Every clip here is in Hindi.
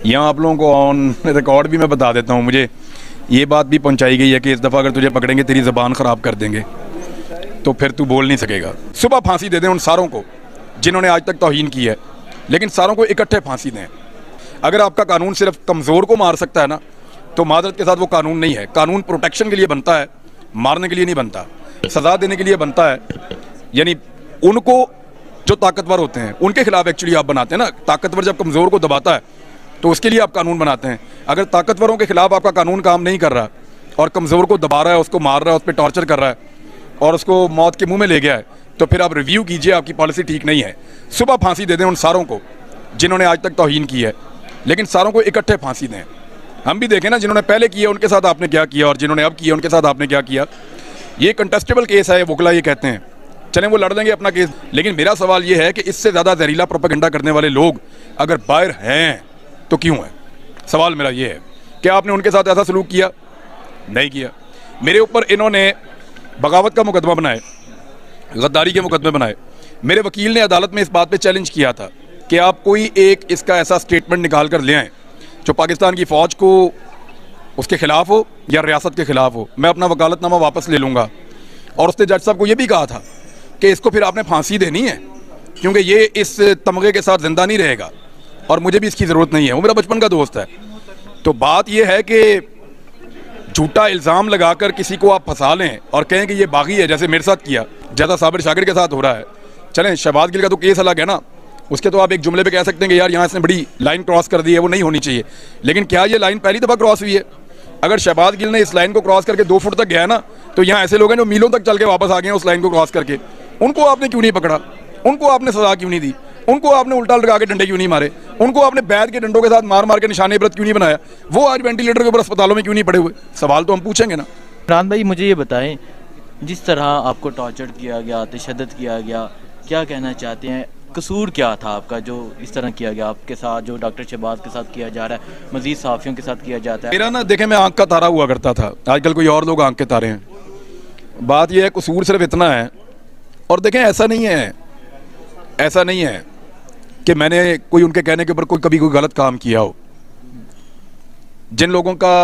यहाँ आप लोगों को ऑन रिकॉर्ड भी मैं बता देता हूँ, मुझे ये बात भी पहुँचाई गई है कि इस दफ़ा अगर तुझे पकड़ेंगे तेरी ज़बान ख़राब कर देंगे, तो फिर तू बोल नहीं सकेगा। सुबह फांसी दे दें उन सारों को जिन्होंने आज तक तौहीन की है, लेकिन सारों को इकट्ठे फांसी दें। अगर आपका कानून सिर्फ कमज़ोर को मार सकता है ना, तो मादरत के साथ वो कानून नहीं है। कानून प्रोटेक्शन के लिए बनता है, मारने के लिए नहीं बनता। सज़ा देने के लिए बनता है, यानी उनको जो ताकतवर होते हैं उनके खिलाफ एक्चुअली आप बनाते हैं ना। ताकतवर जब कमज़ोर को दबाता है तो उसके लिए आप कानून बनाते हैं। अगर ताकतवरों के खिलाफ आपका कानून काम नहीं कर रहा और कमज़ोर को दबा रहा है, उसको मार रहा है, उस पर टॉर्चर कर रहा है और उसको मौत के मुंह में ले गया है, तो फिर आप रिव्यू कीजिए, आपकी पॉलिसी ठीक नहीं है। सुबह फांसी दे दें उन सारों को जिन्होंने आज तक तौहीन की है, लेकिन सारों को इकट्ठे फांसी दें। हम भी देखें ना, जिन्होंने पहले किया उनके साथ आपने क्या किया और जिन्होंने अब किया उनके साथ आपने क्या किया। ये कंटेस्टेबल केस है, वकला ये कहते हैं, चलें वो लड़ लेंगे अपना केस। लेकिन मेरा सवाल ये है कि इससे ज़्यादा जहरीला प्रोपेगेंडा करने वाले लोग अगर बाहर हैं तो क्यों है? सवाल मेरा ये है, क्या आपने उनके साथ ऐसा सलूक किया? नहीं किया। मेरे ऊपर इन्होंने बगावत का मुकदमा बनाए, गद्दारी के मुकदमे बनाए। मेरे वकील ने अदालत में इस बात पे चैलेंज किया था कि आप कोई एक इसका ऐसा स्टेटमेंट निकाल कर ले आएँ जो पाकिस्तान की फ़ौज को उसके ख़िलाफ़ हो या रियासत के ख़िलाफ़ हो। मैं अपना वकालतनामा वापस ले लूँगा। और उसने जज साहब को ये भी कहा था कि इसको फिर आपने फांसी देनी है, क्योंकि ये इस तमगे के साथ ज़िंदा नहीं रहेगा और मुझे भी इसकी ज़रूरत नहीं है, वो मेरा बचपन का दोस्त है। तो बात ये है कि झूठा इल्ज़ाम लगाकर किसी को आप फंसा लें और कहें कि ये बागी है, जैसे मेरे साथ किया, ज़्यादा साबिर शाकिर के साथ हो रहा है। चलें, शहबाज गिल का तो केस अलग है ना, उसके तो आप एक जुमले पे कह सकते हैं कि यार यहाँ इसने बड़ी लाइन क्रॉस कर दी है, वो नहीं होनी चाहिए। लेकिन क्या ये लाइन पहली दफ़ा क्रॉस हुई है? अगर शहबाज गिल ने इस लाइन को क्रॉस करके 2 फुट तक गया ना, तो यहाँ ऐसे लोग हैं जो मीलों तक चल के वापस आ गए हैं उस लाइन को क्रॉस करके। उनको आपने क्यों नहीं पकड़ा? उनको आपने सजा क्यों नहीं दी? उनको आपने उल्टा लगा के डंडे क्यों नहीं मारे? उनको आपने बैद के डंडों के साथ मार मार के निशाने इबरत क्यों नहीं बनाया? वो आज वेंटिलेटर के ऊपर अस्पतालों में क्यों नहीं पड़े हुए? सवाल तो हम पूछेंगे ना। इमरान भाई, मुझे ये बताएं, जिस तरह आपको टॉर्चर किया गया, तशद्दुद किया गया, क्या कहना चाहते हैं? कसूर क्या था आपका जो इस तरह किया गया आपके साथ, जो डॉक्टर शहबाज के साथ किया जा रहा है, मजीद साफ़ियों के साथ किया जाता है? मेरा ना, देखें, मैं आंख का तारा हुआ करता था, आजकल कोई और लोग आंख के तारे हैं। बात यह है, कसूर सिर्फ इतना है। और देखें, ऐसा नहीं है कि मैंने कोई उनके कहने के ऊपर कभी कोई गलत काम किया हो। जिन लोगों का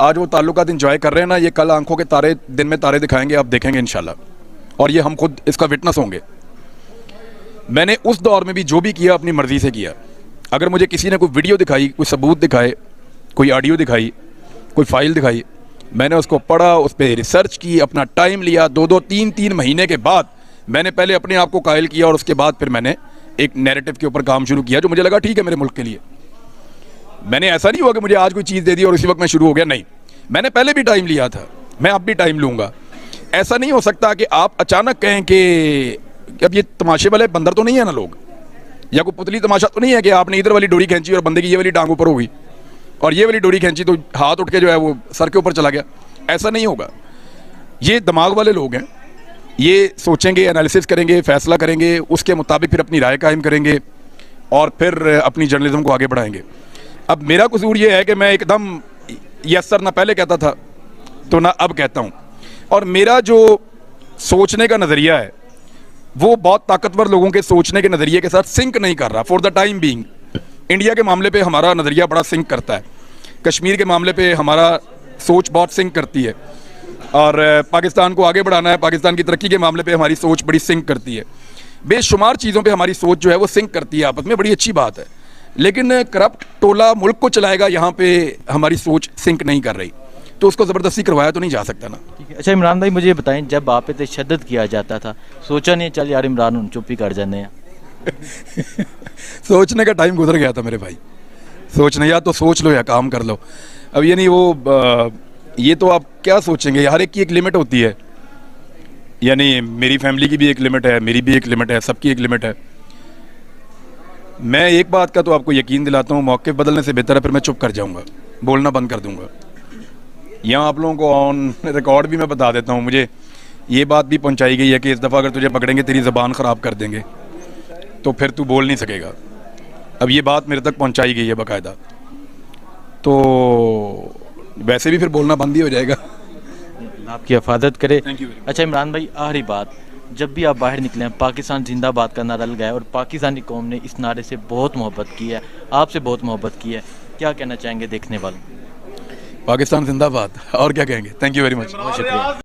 आज वो ताल्लुकात इंजॉय कर रहे हैं ना, ये कल आंखों के तारे दिन में तारे दिखाएंगे, आप देखेंगे इंशाल्लाह, और ये हम खुद इसका विटनेस होंगे। मैंने उस दौर में भी जो भी किया अपनी मर्ज़ी से किया। अगर मुझे किसी ने कोई वीडियो दिखाई, कोई सबूत दिखाए, कोई ऑडियो दिखाई, कोई फाइल दिखाई, मैंने उसको पढ़ा, उस पर रिसर्च की, अपना टाइम लिया। 2-2, 3-3 महीने के बाद मैंने पहले अपने आप को कायल किया और उसके बाद फिर मैंने एक नैरेटिव के ऊपर काम शुरू किया जो मुझे लगा ठीक है मेरे मुल्क के लिए। मैंने ऐसा नहीं हुआ कि मुझे आज कोई चीज़ दे दी और उसी वक्त मैं शुरू हो गया, नहीं। मैंने पहले भी टाइम लिया था, मैं अब भी टाइम लूँगा। ऐसा नहीं हो सकता कि आप अचानक कहें कि अब ये तमाशे वाले बंदर तो नहीं है ना लोग, या कोई पुतली तमाशा तो नहीं है कि आपने इधर वाली डोरी खींची और बंदे की ये वाली टांग ऊपर हो गई और ये वाली डोरी खींची तो हाथ उठ के जो है वो सर के ऊपर चला गया। ऐसा नहीं होगा। ये दिमाग वाले लोग हैं, ये सोचेंगे, एनालिसिस करेंगे, फैसला करेंगे, उसके मुताबिक फिर अपनी राय कायम करेंगे और फिर अपनी जर्नलिज्म को आगे बढ़ाएंगे। अब मेरा कसूर ये है कि मैं एकदम यस सर ना पहले कहता था तो ना अब कहता हूँ, और मेरा जो सोचने का नज़रिया है वो बहुत ताकतवर लोगों के सोचने के नज़रिए के साथ सिंक नहीं कर रहा for the time being. India के मामले पे हमारा नज़रिया बड़ा सिंक करता है, कश्मीर के मामले पे हमारा सोच बहुत सिंक करती है, और पाकिस्तान को आगे बढ़ाना है, पाकिस्तान की तरक्की के मामले पे हमारी सोच बड़ी सिंक करती है। बेशुमार चीज़ों पे हमारी सोच जो है वो सिंक करती है आपस में, बड़ी अच्छी बात है। लेकिन करप्ट टोला मुल्क को चलाएगा, यहाँ पे हमारी सोच सिंक नहीं कर रही, तो उसको ज़बरदस्ती करवाया तो नहीं जा सकता ना। ठीक है। अच्छा इमरान भाई, मुझे ये बताएं, जब आप पे तशद्दुद किया जाता था, सोचा नहीं चल यार इमरान हम चुप ही कर जाने हैं? सोचने का टाइम गुजर गया था मेरे भाई। सोचने, या तो सोच लो या काम कर लो। अब ये नहीं वो ये तो आप क्या सोचेंगे, हर एक की एक लिमिट होती है। यानी मेरी फैमिली की भी एक लिमिट है, मेरी भी एक लिमिट है, सबकी एक लिमिट है। मैं एक बात का तो आपको यकीन दिलाता हूँ, मौके बदलने से बेहतर है फिर मैं चुप कर जाऊँगा, बोलना बंद कर दूँगा। यहाँ आप लोगों को ऑन रिकॉर्ड भी मैं बता देता हूँ, मुझे ये बात भी पहुँचाई गई है कि इस दफ़ा अगर तुझे पकड़ेंगे तेरी ज़बान ख़राब कर देंगे, तो फिर तू बोल नहीं सकेगा। अब ये बात मेरे तक पहुँचाई गई है बाकायदा, तो वैसे भी फिर बोलना बंद ही हो जाएगा। आपकी हिफाजत करे। Thank you. अच्छा इमरान भाई, आखिरी बात, जब भी आप बाहर निकले हैं, पाकिस्तान जिंदाबाद का नारा लगाया और पाकिस्तानी कौम ने इस नारे से बहुत मोहब्बत की है, आपसे बहुत मोहब्बत की है। क्या कहना चाहेंगे देखने वालों? पाकिस्तान जिंदाबाद, और क्या कहेंगे। Thank you very much. बहुत शुक्रिया।